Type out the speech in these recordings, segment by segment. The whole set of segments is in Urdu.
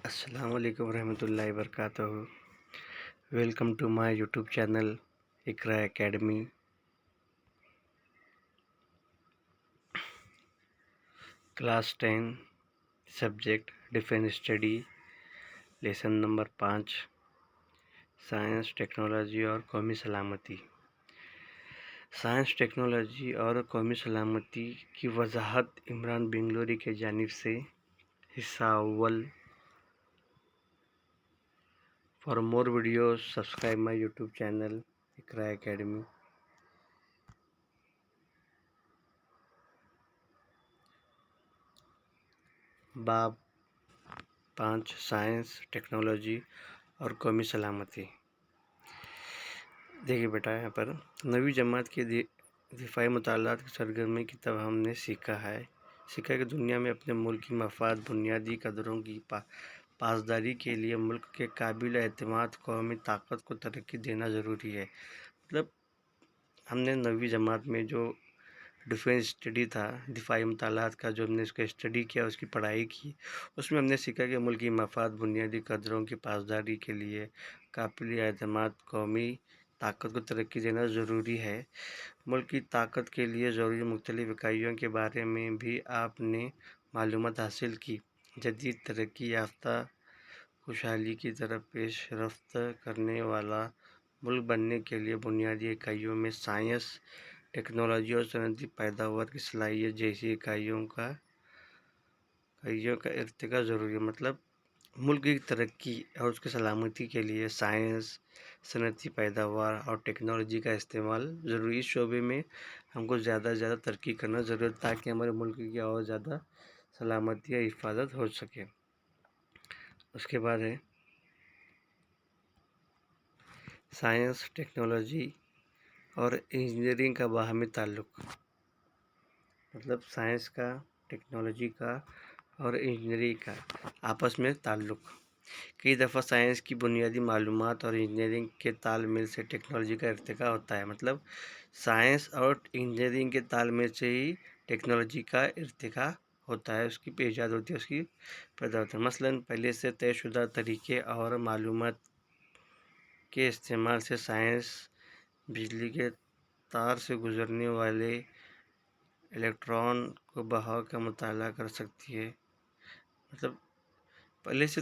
السلام علیکم ورحمۃ اللہ وبرکاتہ. Welcome to my YouTube channel Iqra academy. Class 10 subject defence study lesson number 5 science technology اور قومی سلامتی. سائنس ٹیکنالوجی اور قومی سلامتی کی وضاحت عمران بنگلوری کی جانب سے. حصہ اول. For more videos, subscribe my YouTube channel Iqra academy. باب 5 سائنس ٹیکنالوجی اور قومی سلامتی. دیکھیے بیٹا، یہاں پر 9ویں جماعت کے دفاعی مطالعات کی سرگرمی کی طرف ہم نے سیکھا کہ دنیا میں اپنے ملک کی مفاد بنیادی قدروں کی پاسداری کے لیے ملک کے قابل اعتماد قومی طاقت کو ترقی دینا ضروری ہے. مطلب ہم نے 9ویں جماعت میں جو ڈیفینس اسٹڈی تھا، دفاعی مطالعات کا جو ہم نے اس کا اسٹڈی کیا، اس کی پڑھائی کی، اس میں ہم نے سیکھا کہ ملکی مفاد بنیادی قدروں کی پاسداری کے لیے قابل اعتماد قومی طاقت کو ترقی دینا ضروری ہے. ملک کی طاقت کے لیے ضروری مختلف اکائیوں کے بارے میں بھی آپ نے معلومات حاصل کی. جدید ترقی یافتہ خوشحالی کی طرف پیش رفت کرنے والا ملک بننے کے لیے بنیادی اکائیوں میں سائنس، ٹیکنالوجی اور صنعتی پیداوار کی صلاحیت جیسی اکائیوں کا ارتقاء ضروری ہے. مطلب ملک کی ترقی اور اس کی سلامتی کے لیے سائنس، صنعتی پیداوار اور ٹیکنالوجی کا استعمال ضروری. اس شعبے میں ہم کو زیادہ سے زیادہ ترقی کرنا ضروری ہے تاکہ ہمارے ملک کی اور زیادہ سلامتی یا حفاظت ہو سکے. اس کے بعد ہے سائنس، ٹیکنالوجی اور انجینئرنگ کا باہمی تعلق. مطلب سائنس کا، ٹیکنالوجی کا اور انجینئرنگ کا آپس میں تعلق. کئی دفعہ سائنس کی بنیادی معلومات اور انجینئرنگ کے تال میل سے ٹیکنالوجی کا ارتقاء ہوتا ہے. مطلب سائنس اور انجینئرنگ کے تال میل سے ہی ٹیکنالوجی کا ارتقاء ہوتا ہے، اس کی ایجاد ہوتی ہے، اس کی پیدا ہوتا ہے. مثلاً پہلے سے طے شدہ طریقے اور معلومات کے استعمال سے سائنس بجلی کے تار سے گزرنے والے الیکٹران کو بہاؤ کا مطالعہ کر سکتی ہے. مطلب پہلے سے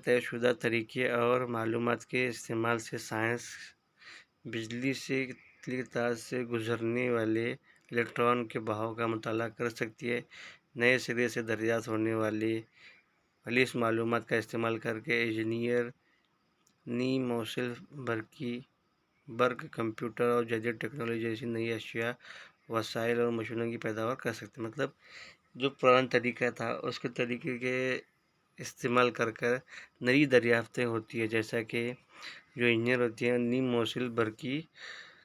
طے شدہ طریقے اور معلومات کے استعمال سے سائنس بجلی کے تار سے گزرنے والے الیکٹران کے بہاؤ کا مطالعہ کر سکتی ہے. نئے سرے سے دریافت ہونے والی خالص معلومات کا استعمال کر کے انجینئر نئی موصل برق، کمپیوٹر اور جدید ٹیکنالوجی جیسی نئی اشیاء، وسائل اور مشینوں کی پیداوار کر سکتے ہیں. مطلب جو پرانا طریقہ تھا اس کے طریقے کے استعمال کر نئی دریافتیں ہوتی ہے، جیسا کہ جو انجینئر ہوتی ہیں نئی موصل برقی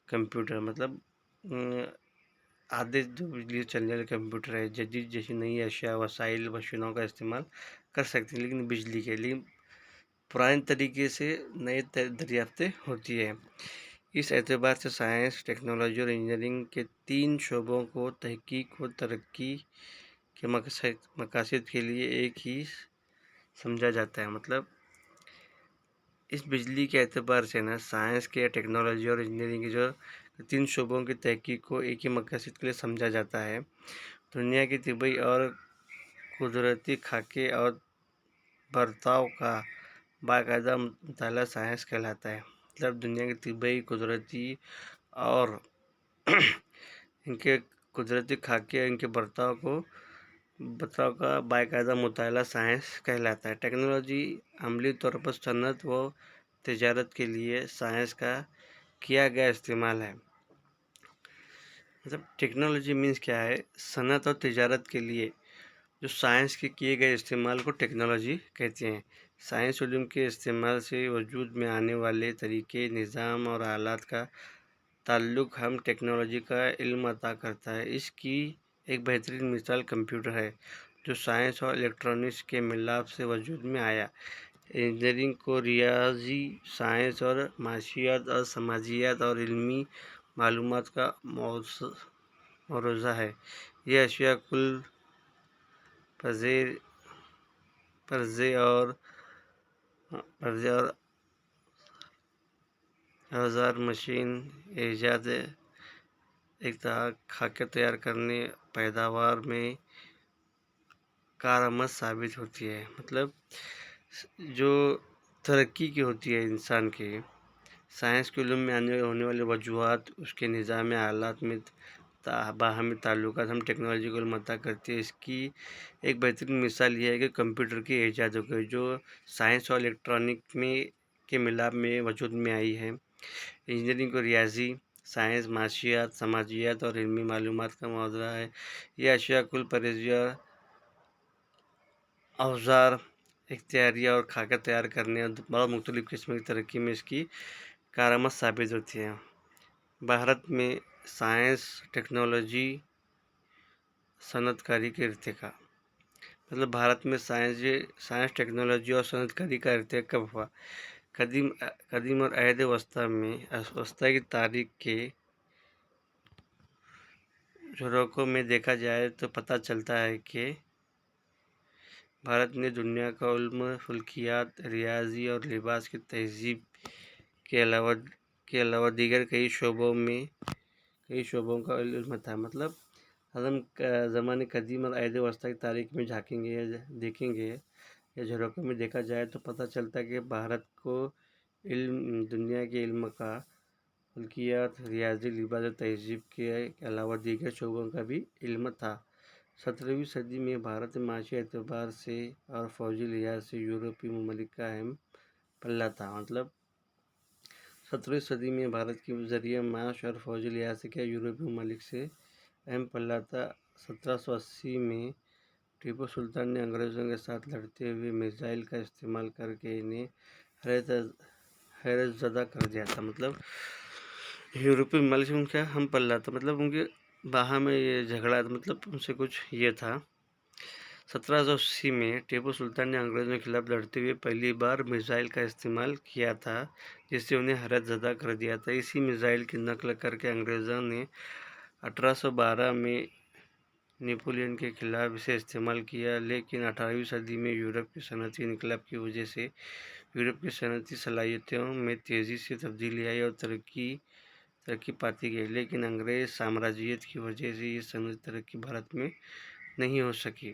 کمپیوٹر. مطلب آدھے جو بجلی سے چلنے والے کمپیوٹر ہے، جدید جیسی نئی اشیاء، وسائل، مشینوں کا استعمال کر سکتے ہیں، لیکن بجلی کے لیے پرانے طریقے سے نئے دریافتیں ہوتی ہیں. اس اعتبار سے سائنس، ٹیکنالوجی اور انجینئرنگ کے تین شعبوں کو تحقیق و ترقی کے مقاصد کے لیے ایک ہی سمجھا جاتا ہے. مطلب اس بجلی کے اعتبار سے سائنس کے، ٹیکنالوجی اور انجینئرنگ کے جو تین شعبوں کی تحقیق کو ایک ہی مقاصد کے لیے سمجھا جاتا ہے. دنیا کی طبعی اور قدرتی خاکے اور برتاؤ کا باقاعدہ مطالعہ سائنس کہلاتا ہے. مطلب دنیا کے طبعی، قدرتی اور ان کے قدرتی خاکے اور ان کے برتاؤ کا باقاعدہ مطالعہ سائنس کہلاتا ہے. ٹیکنالوجی عملی طور پر صنعت و تجارت کے لیے سائنس کا کیا گیا استعمال ہے. مطلب ٹیکنالوجی مینس کیا ہے؟ صنعت اور تجارت کے لیے جو سائنس کے کیے گئے استعمال کو ٹیکنالوجی کہتے ہیں. سائنس علوم کے استعمال سے وجود میں آنے والے طریقے، نظام اور آلات کا تعلق ہم ٹیکنالوجی کا علم عطا کرتا ہے. اس کی ایک بہترین مثال کمپیوٹر ہے، جو سائنس اور الیکٹرانکس کے ملاپ سے وجود میں آیا. انجینئرنگ کو ریاضی سائنس اور معاشیات اور سماجیات اور علمی معلومات کا موضوع ہے. یہ اشیاء کل پرزے اور اوزار مشین ایجاد اختراع خاکے تیار کرنے پیداوار میں کارآمد ثابت ہوتی ہے۔ مطلب جو ترقی کی ہوتی ہے انسان کے سائنس کے علوم میں ہونے والی وجوہات، اس کے نظام آلات میں باہمی تعلقات ہم ٹیکنالوجی کو مدعا کرتی ہے۔ اس کی ایک بہترین مثال یہ ہے کہ کمپیوٹر کی ایجاد ہو گئی، جو سائنس اور الیکٹرانک کے ملاپ میں وجود میں آئی ہے۔ انجینئرنگ کو ریاضی، سائنس، معاشیات، سماجیات اور علمی معلومات کا معاہدہ ہے۔ یہ اشیاء کل پرزیاں، اوزار، اختراعیہ اور خاکہ تیار کرنے اور بہت مختلف قسم کی ترقی میں اس کی کارآمد ثابت ہوتی ہے۔ بھارت میں سائنس، ٹیکنالوجی، صنعت کاری کے ارتقاء۔ مطلب بھارت میں سائنس، ٹیکنالوجی اور صنعت کاری کا ارتقاء کب ہوا؟ قدیم اور عہد وسطیٰ کی تاریخ کے شروعوں میں دیکھا جائے تو پتہ چلتا ہے کہ بھارت نے دنیا کا علم، فلکیات، ریاضی اور لباس کی تہذیب کے علاوہ دیگر کئی شعبوں کا علم تھا۔ مطلب ہم زمانے قدیم اور عہد وسطیٰ کی تاریخ میں جھانکیں گے یا دیکھیں گے یا جھروکوں میں دیکھا جائے تو پتہ چلتا ہے کہ بھارت کو دنیا کے علم کا، فلکیات، ریاضی، لباس اور تہذیب کے علاوہ دیگر شعبوں کا بھی علم تھا۔ 17ویں صدی میں بھارت معاشی اعتبار سے اور فوجی لحاظ سے یورپی ممالک کا اہم پلہ تھا۔ مطلب 17ویں صدی میں بھارت کی ذریعہ معاش اور فوجی لحاظ سے کیا یورپی ممالک سے اہم پلہ تھا۔ 1780 میں ٹیپو سلطان نے انگریزوں کے ساتھ لڑتے ہوئے میزائل کا استعمال کر کے انہیں حیرت زدہ کر دیا تھا۔ مطلب یورپی ممالک سے ان کا اہم پلہ تھا، مطلب ان کے باہمی یہ جھگڑا، مطلب ان سے کچھ یہ تھا۔ 1780 میں ٹیپو سلطان نے انگریزوں کے خلاف لڑتے ہوئے پہلی بار میزائل کا استعمال کیا تھا، جس سے انہیں حیرت زدہ کر دیا تھا۔ اسی میزائل کی نقل کر کے انگریزوں نے 1812 میں نیپولین کے خلاف اسے استعمال کیا، لیکن 18ویں صدی میں یورپ کے صنعتی انقلاب کی وجہ سے یورپ کی صنعتی صلاحیتوں میں تیزی سے تبدیلی آئی اور ترقی پاتی گئی، لیکن انگریز سامراجیت کی وجہ سے یہ صنعتی ترقی بھارت میں نہیں ہو سکی۔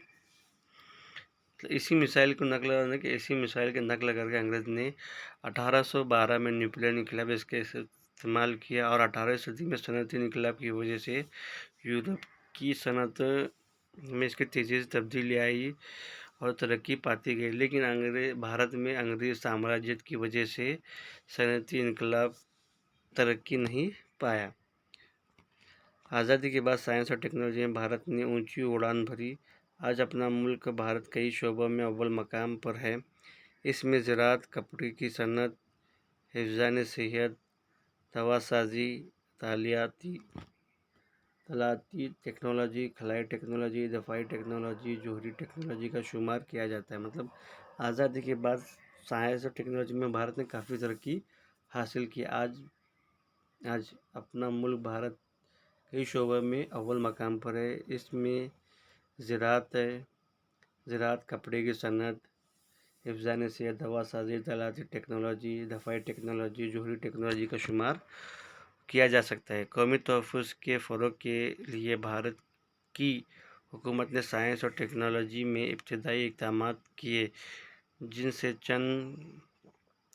اسی مثال کی نقل کر کے انگریز نے 1812 میں نیپولین کے خلاف اس کا استعمال کیا اور 18ویں صدی میں صنعتی انقلاب کی وجہ سے یورپ کی صنعت میں اس کی تیزی سے تبدیلی آئی اور ترقی پاتی گئی، لیکن بھارت میں انگریز سامراجیت کی وجہ سے صنعتی انقلاب ترقی نہیں پایا۔ آزادی کے بعد سائنس اور ٹیکنالوجی میں بھارت نے اونچی اڑان بھری۔ آج اپنا ملک بھارت کئی شعبوں میں اول مقام پر ہے۔ اس میں زراعت، کپڑے کی صنعت، حفظان صحت، دواسازی، اطلاعاتی ٹیکنالوجی، خلائی ٹیکنالوجی، دفاعی ٹیکنالوجی، جوہری ٹیکنالوجی کا شمار کیا جاتا ہے۔ مطلب آزادی کے بعد سائنس اور ٹیکنالوجی میں بھارت نے کافی ترقی حاصل کی۔ آج اپنا ملک بھارت کئی شعبوں میں اول مقام پر ہے۔ اس میں زراعت، کپڑے کی صنعت، حفظان صحت، دواسازی، اطلاعاتی ٹیکنالوجی، دفاعی ٹیکنالوجی، جوہری ٹیکنالوجی کا شمار کیا جا سکتا ہے۔ قومی تحفظ کے فروغ کے لیے بھارت کی حکومت نے سائنس اور ٹیکنالوجی میں ابتدائی اقدامات کیے، جن سے چند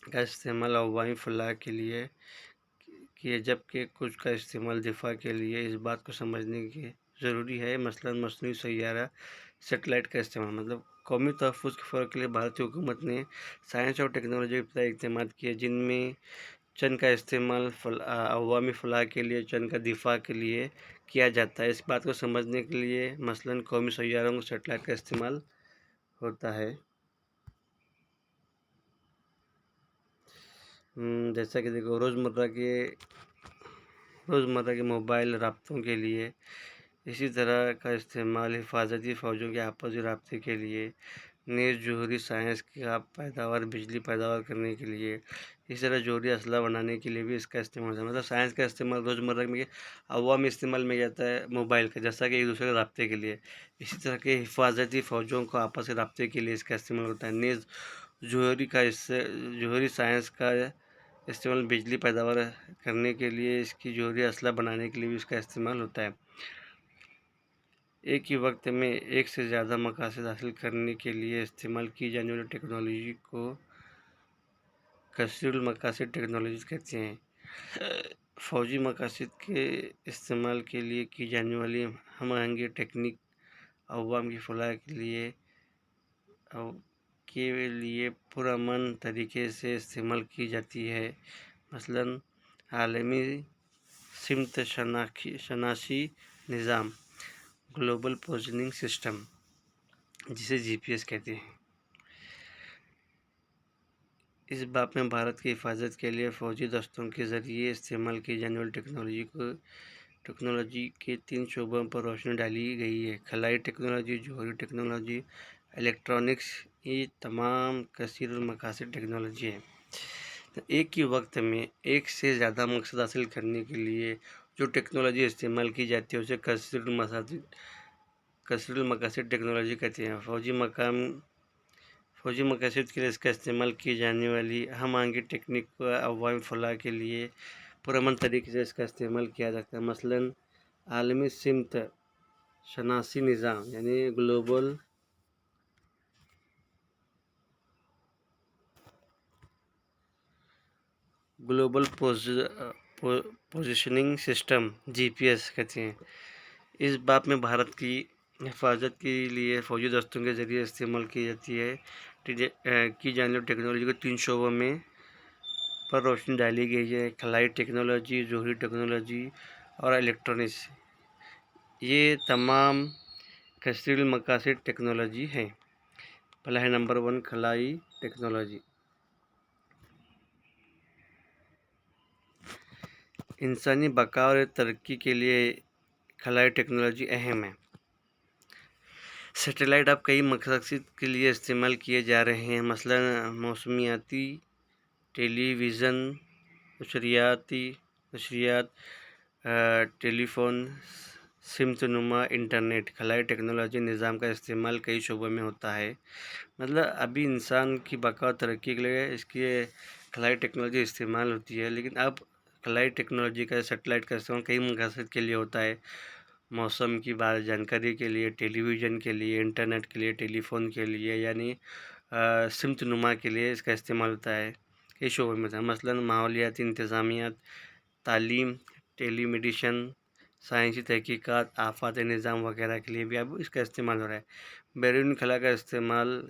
کا استعمال عوامی فلاح کے لیے کیے، جبکہ کچھ کا استعمال دفاع کے لیے۔ اس بات کو سمجھنے کی ضروری ہے، مثلاً مصنوعی سیارہ سیٹلائٹ کا استعمال۔ مطلب قومی تحفظ کے فروغ کے لیے بھارتی حکومت نے سائنس اور ٹیکنالوجی میں ابتدائی اقدامات کیے، جن میں چند کا استعمال عوامی فلاح کے لیے، چند کا دفاع کے لیے کیا جاتا ہے۔ اس بات کو سمجھنے کے لیے مثلاً قومی سیاروں سیٹلائٹ کا استعمال ہوتا ہے۔ جیسا کہ دیکھو روزمرہ کے موبائل رابطوں کے لیے، اسی طرح کا استعمال حفاظتی فوجوں کے آپسی رابطے کے لیے، نیز جوہری سائنس کا پیداوار بجلی پیداوار کرنے کے لیے، اس طرح جوہری اسلحہ بنانے کے لیے بھی اس کا استعمال ہوتا ہے۔ مطلب سائنس کا استعمال روزمرہ میں عوامی استعمال میں جاتا ہے موبائل کا، جیسا کہ ایک دوسرے کے رابطے کے لیے، اسی طرح کے حفاظتی فوجوں کو آپس کے رابطے کے لیے اس کا استعمال ہوتا ہے۔ نیز جوہری سائنس کا استعمال بجلی پیداوار کرنے کے لیے، اس کی جوہری اسلحہ بنانے کے لیے بھی اس کا استعمال ہوتا ہے۔ ایک ہی وقت میں ایک سے زیادہ مقاصد حاصل کرنے کے لیے استعمال کی جانے والی ٹیکنالوجی کو کثیر المقاصد ٹیکنالوجیز کہتے ہیں۔ فوجی مقاصد کے استعمال کے لیے کی جانے والی ہم آہنگی ٹیکنیک عوام کی فلاح کے لیے پرامن طریقے سے استعمال کی جاتی ہے۔ مثلاً عالمی سمت شناسی نظام، گلوبل پوزیشننگ سسٹم، جسے GPS کہتے ہیں۔ اس باب میں بھارت کی حفاظت کے لیے فوجی دستوں کے ذریعے استعمال کی جانے والی ٹیکنالوجی کے 3 شعبوں پر روشنی ڈالی گئی ہے: خلائی ٹیکنالوجی، جوہری ٹیکنالوجی، الیکٹرانکس۔ یہ تمام کثیر المقاصد ٹیکنالوجی ہیں۔ ایک ہی وقت میں ایک سے زیادہ مقصد حاصل کرنے کے لیے جو ٹیکنالوجی استعمال کی جاتی ہے اسے کثیر المقاصد ٹیکنالوجی کہتے ہیں۔ فوجی مقاصد کے لیے اس کا استعمال کی جانے والی ہم آہنگی ٹیکنیک کو عوامی فلاح کے لیے پرامن طریقے سے اس کا استعمال کیا جاتا ہے۔ مثلاً عالمی سمت شناسی نظام، یعنی گلوبل پوزیشننگ سسٹم، GPS کہتے ہیں۔ اس باب میں بھارت کی حفاظت کے لیے فوجی دستوں کے ذریعے استعمال کی جانے والی ٹیکنالوجی کے 3 شعبوں میں پر روشنی ڈالی گئی ہے: خلائی ٹیکنالوجی، جوہری ٹیکنالوجی اور الیکٹرانکس۔ یہ تمام کثیر المقاصد ٹیکنالوجی ہیں۔ پہلا ہے نمبر 1 خلائی ٹیکنالوجی۔ انسانی بقا اور ترقی کے لیے خلائی ٹیکنالوجی اہم ہے۔ سیٹلائٹ اب کئی مقاصد کے لیے استعمال کیے جا رہے ہیں، مثلاً موسمیاتی، ٹیلی ویژن، نشریات، ٹیلی فون، سمت نما انٹرنیٹ۔ خلائی ٹیکنالوجی نظام کا استعمال کئی شعبوں میں ہوتا ہے۔ مطلب ابھی انسان کی بقا اور ترقی کے لیے اس کی خلائی ٹیکنالوجی استعمال ہوتی ہے، لیکن اب خلائی ٹیکنالوجی کا سیٹلائٹ کا استعمال کئی مقاصد کے لیے ہوتا ہے: موسم کی جانکاری کے لیے، ٹیلی ویژن کے لیے، انٹرنیٹ کے لیے، ٹیلی فون کے لیے، یعنی سمت نما کے لیے اس کا استعمال ہوتا ہے۔ کئی شعبوں میں ہوتا ہے، مثلاً ماحولیاتی انتظامیات، تعلیم، ٹیلی میڈیسن، سائنسی تحقیقات، آفات نظام وغیرہ کے لیے بھی اب اس کا استعمال ہو رہا ہے۔ بیرونی خلا کا استعمال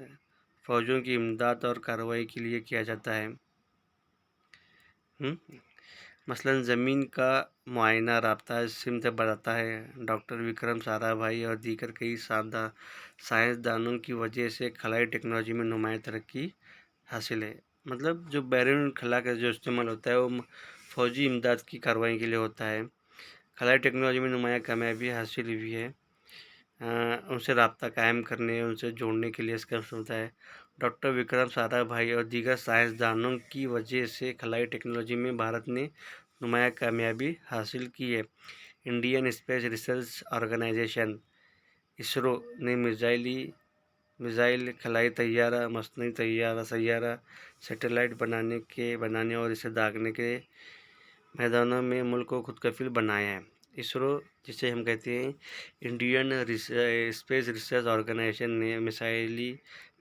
فوجوں کی امداد اور کارروائی کے لیے کیا جاتا ہے۔ مثلاً زمین کا معائنہ رابطہ سمت بڑھاتا ہے۔ ڈاکٹر وکرم سارا بھائی اور دیگر کئی سائنسدانوں کی وجہ سے خلائی ٹیکنالوجی میں نمایاں ترقی حاصل ہے۔ مطلب جو بیرون خلا کا جو استعمال ہوتا ہے وہ فوجی امداد کی کارروائی کے لیے ہوتا ہے۔ خلائی ٹیکنالوجی میں نمایاں کامیابی حاصل ہوئی ہے، ان سے رابطہ قائم کرنے، ان سے جوڑنے کے لیے اس کا ہوتا ہے۔ ڈاکٹر وکرم سارا بھائی اور دیگر سائنسدانوں کی وجہ سے خلائی ٹیکنالوجی میں بھارت نے نمایاں کامیابی حاصل کی ہے۔ Indian space research organisation (ISRO) نے میزائل، خلائی طیارہ، مصنوعی سیارہ، سیٹلائٹ بنانے اور اسے داغنے کے میدانوں میں ملک کو خود کفیل بنایا ہے۔ ISRO، جسے ہم کہتے ہیں انڈین اسپیس ریسرچ آرگنائزیشن، نے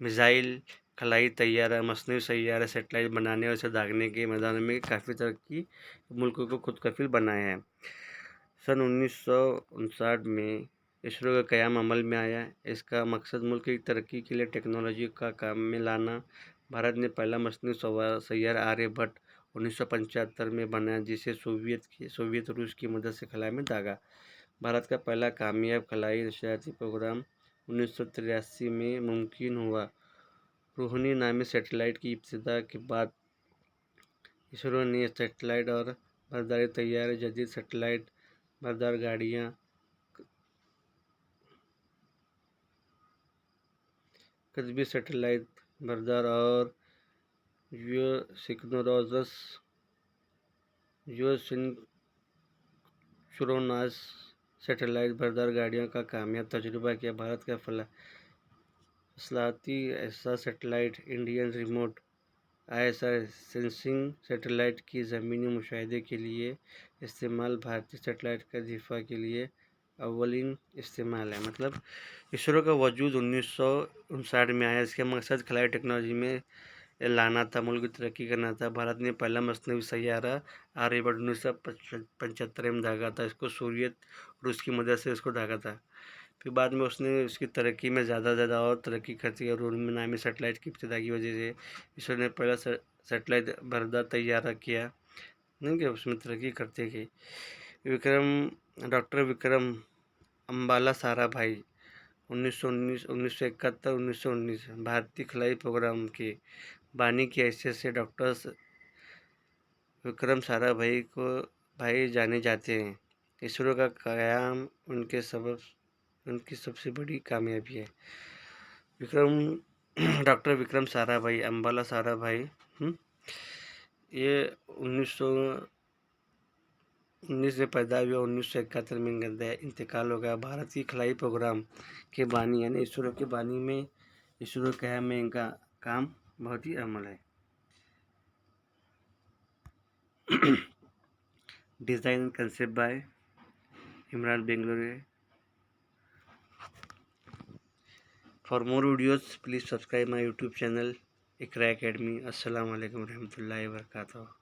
میزائل، خلائی طیارہ، مصنوعی سیارہ، سیٹلائٹ بنانے اور اسے داغنے کے میدانوں میں کافی ترقی ملک کو خود کفیل بنایا ہے۔ سن 1959 میں ISRO کا قیام عمل میں آیا۔ اس کا مقصد ملک کی ترقی کے لیے ٹیکنالوجی کا کام میں لانا۔ بھارت نے پہلا مصنوعی سیارہ آریہ بھٹ 1975 میں بنایا، جسے سوویت روس کی مدد سے خلا میں داغا۔ بھارت کا پہلا کامیاب خلائی نشریاتی پروگرام 1983 میں ممکن ہوا۔ روہنی نامی سیٹلائٹ کی ابتدا کے بعد ISRO نے سیٹلائٹ اور برداری طیارے، جدید سیٹلائٹ بردار گاڑیاں، قطبی سیٹلائٹ بردار اور سنکروناس سیٹلائٹ بردار گاڑیوں کا کامیاب تجربہ کیا۔ بھارت کا فضلاتی احساس satellite Indian remote ISR sensing satellite کی زمینی مشاہدے کے لیے استعمال۔ بھارتی سیٹلائٹ کا دفاع کے لیے اولین استعمال ہے۔ مطلب اسرو کا وجود 1959 میں آیا۔ اس کا مقصد خلائی ٹیکنالوجی میں لانا تھا، ملک کی ترقی کرنا تھا۔ بھارت نے پہلا مصنوعی سیارہ آریہ بھٹ 1975 میں داغا تھا۔ اس کو سوویت روس کی مدد سے اس کو داغا تھا۔ پھر بعد میں اس نے اس کی ترقی میں زیادہ اور ترقی کرتی ہے، اور ان میں نامی سیٹلائٹ کی ابتدا کی وجہ سے اسرو نے پہلا سیٹلائٹ بردار طیارہ کیا، نہیں کہ اس میں ترقی کرتے گئی۔ ڈاکٹر وکرم امبالا سارا بھائی 1971-1919 بھارتی خلائی پروگرام کے بانی کی حیثیت سے ڈاکٹر وکرم سارا بھائی جانے جاتے ہیں۔ اسرو کا قیام ان کی سب سے بڑی کامیابی ہے۔ ڈاکٹر وکرم سارا بھائی امبالا سارا بھائی یہ 1919 میں پیدا ہوئے، 1971 میں انتقال ہو گیا۔ بھارت کی خلائی پروگرام کے بانی یعنی اسرو کے بانی میں اسرو قیام میں ان کا کام بہت ہی اہم ہے۔ Design concept by Imran Bangalori. For more videos please subscribe my YouTube channel Iqra academy. السلام علیکم ورحمۃ اللہ وبرکاتہ۔